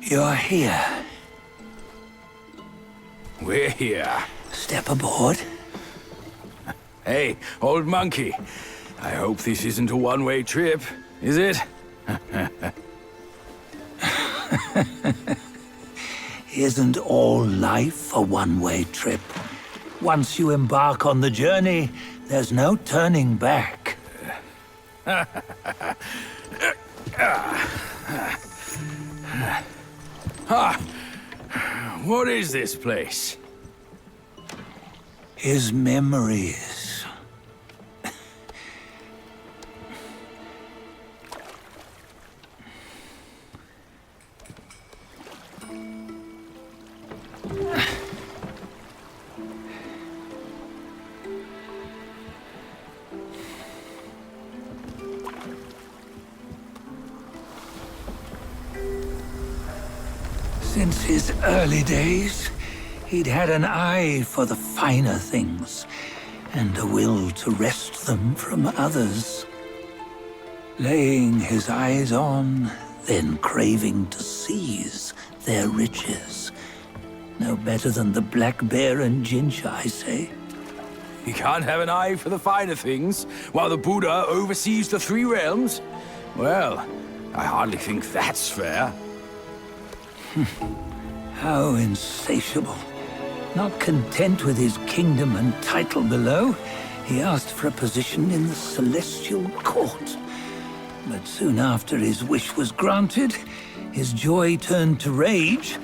You're here. We're here. Step aboard. Hey, old monkey. I hope this isn't a one-way trip, is it? Isn't all life a one-way trip? Once you embark on the journey, there's no turning back. What is this place? His memories. Since his early days, he'd had an eye for the finer things, and a will to wrest them from others. Laying his eyes on, then craving to seize their riches. No better than the black bear and Jinja, I say. You can't have an eye for the finer things, while the Buddha oversees the three realms? Well, I hardly think that's fair. How insatiable. Not content with his kingdom and title below, he asked for a position in the Celestial Court. But soon after his wish was granted, his joy turned to rage,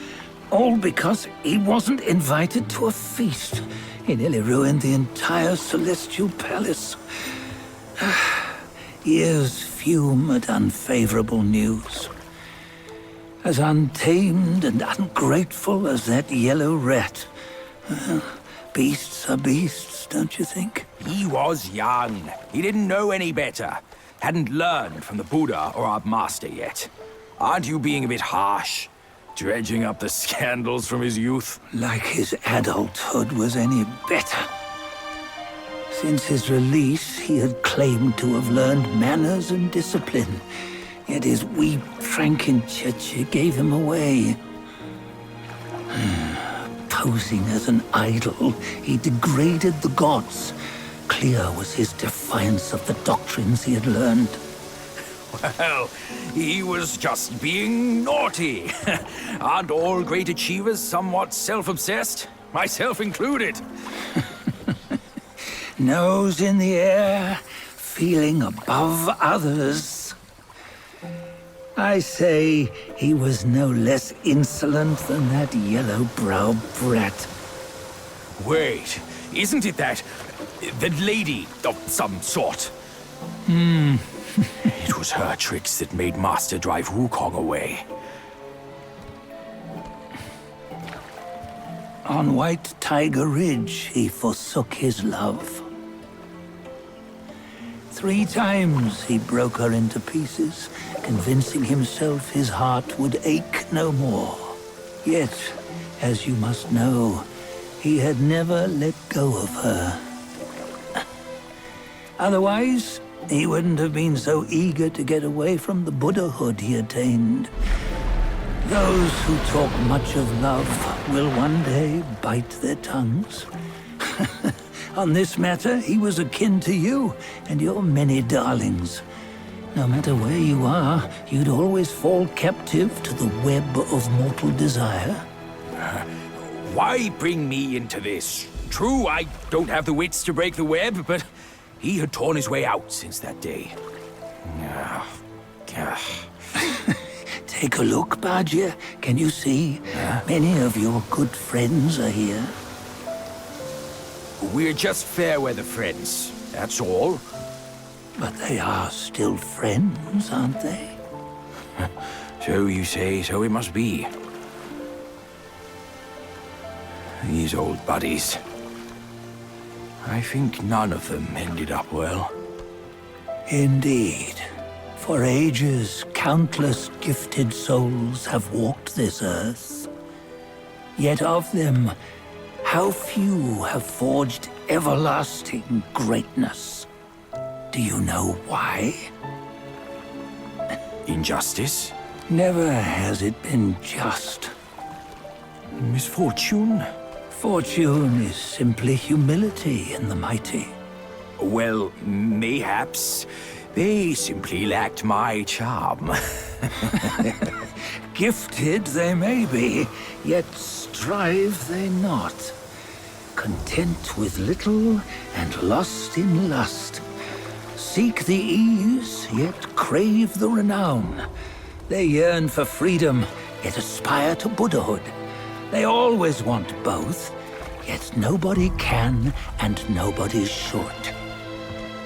all because he wasn't invited to a feast. He nearly ruined the entire Celestial Palace. Ears fume at unfavorable news. As untamed and ungrateful as that yellow rat. Beasts are beasts, don't you think? He was young. He didn't know any better. Hadn't learned from the Buddha or our master yet. Aren't you being a bit harsh? Dredging up the scandals from his youth? Like his adulthood was any better. Since his release, he had claimed to have learned manners and discipline. Yet his weak Frankenchurch gave him away. Posing as an idol, he degraded the gods. Clear was his defiance of the doctrines he had learned. Well, he was just being naughty. Aren't all great achievers somewhat self-obsessed? Myself included. Nose in the air, feeling above others. I say he was no less insolent than that yellow-browed brat. Wait, isn't it that lady of some sort? It was her tricks that made Master drive Wukong away. On White Tiger Ridge, he forsook his love. 3 times he broke her into pieces, convincing himself his heart would ache no more. Yet, as you must know, he had never let go of her. Otherwise, he wouldn't have been so eager to get away from the Buddhahood he attained. Those who talk much of love will one day bite their tongues. On this matter, he was akin to you and your many darlings. No matter where you are, you'd always fall captive to the web of mortal desire. Why bring me into this? True, I don't have the wits to break the web, but he had torn his way out since that day. Take a look, Bajia. Can you see? Many of your good friends are here. We're just fair-weather friends, that's all. But they are still friends, aren't they? So you say, so it must be. These old buddies. I think none of them ended up well. Indeed. For ages, countless gifted souls have walked this earth. Yet of them, how few have forged everlasting greatness? Do you know why? Injustice? Never has it been just. Misfortune? Fortune is simply humility in the mighty. Well, mayhaps they simply lacked my charm. Gifted they may be, yet strive they not. Content with little and lost in lust. Seek the ease, yet crave the renown. They yearn for freedom, yet aspire to Buddhahood. They always want both, yet nobody can and nobody should.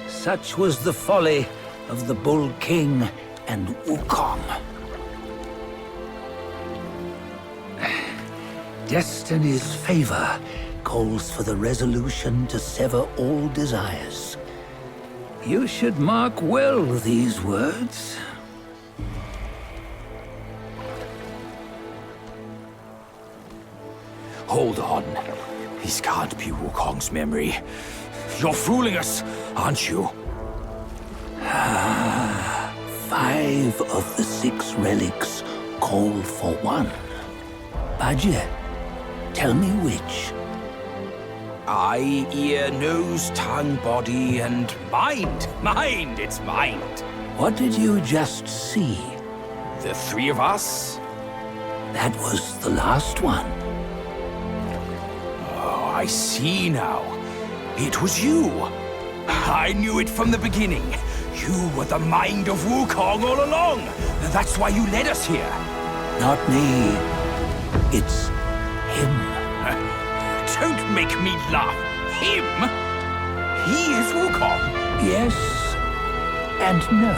Such was the folly of the Bull King and Wukong. Destiny's favor calls for the resolution to sever all desires. You should mark well these words. Hold on. This can't be Wukong's memory. You're fooling us, aren't you? 5 of the 6 relics call for one. Bajie, tell me which. Eye, ear, nose, tongue, body, and mind. Mind, it's mind. What did you just see? The 3 of us? That was the last one. Oh, I see now. It was you. I knew it from the beginning. You were the mind of Wukong all along. That's why you led us here. Not me. It's him. Don't make me laugh. Him? He is Wukong. Yes and no.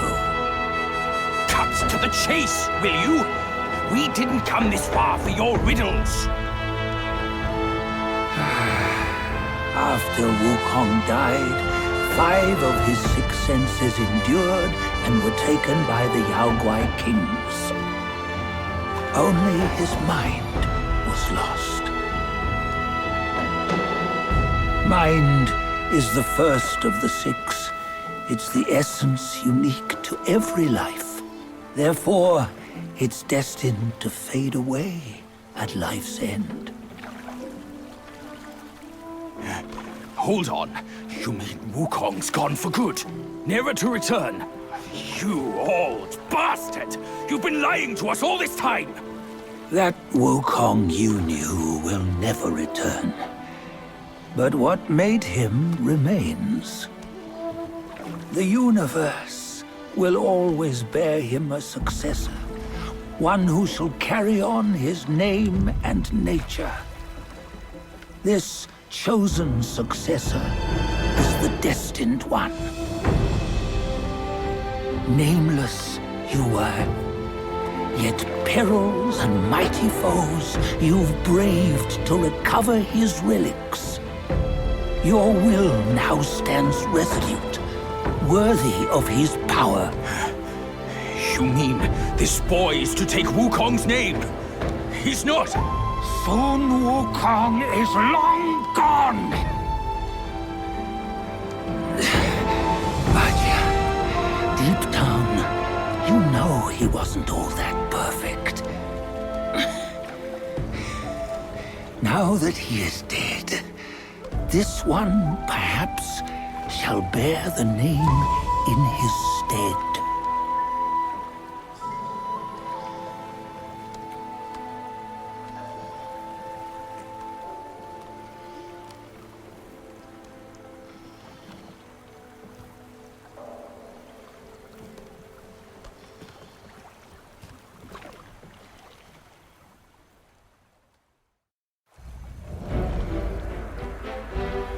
Cut to the chase, will you? We didn't come this far for your riddles. After Wukong died, 5 of his 6 senses endured and were taken by the Yaoguai kings. Only his mind was lost. Mind is the first of the 6. It's the essence unique to every life. Therefore, it's destined to fade away at life's end. Hold on. You mean Wukong's gone for good? Never to return? You old bastard! You've been lying to us all this time! That Wukong you knew will never return. But what made him remains. The universe will always bear him a successor. One who shall carry on his name and nature. This chosen successor is the destined one. Nameless you were, yet perils and mighty foes you've braved to recover his relics. Your will now stands resolute, worthy of his power. You mean this boy is to take Wukong's name? He's not! Sun Wukong is long gone! But deep down, you know he wasn't all that perfect. Now that he is dead, this one, perhaps, shall bear the name in his stead.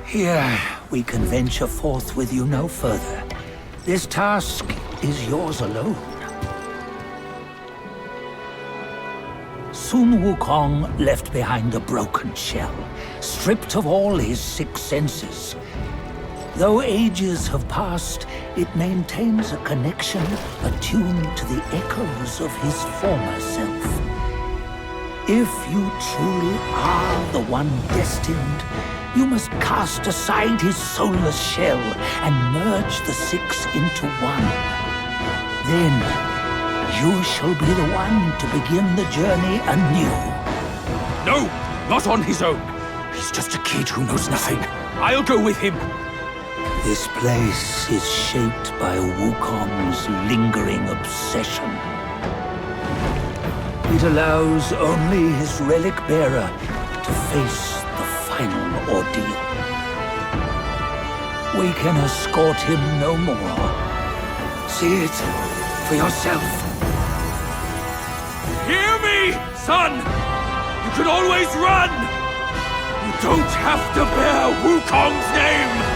Here, we can venture forth with you no further. This task is yours alone. Sun Wukong left behind a broken shell, stripped of all his 6 senses. Though ages have passed, it maintains a connection attuned to the echoes of his former self. If you truly are the one destined, you must cast aside his soulless shell and merge the 6 into one. Then, You shall be the one to begin the journey anew. No, not on his own. He's just a kid who knows nothing. I'll go with him. This place is shaped by Wukong's lingering obsession. It allows only his relic bearer to face the final ordeal. We can escort him no more. See it for yourself. Hear me, son! You can always run! You don't have to bear Wukong's name!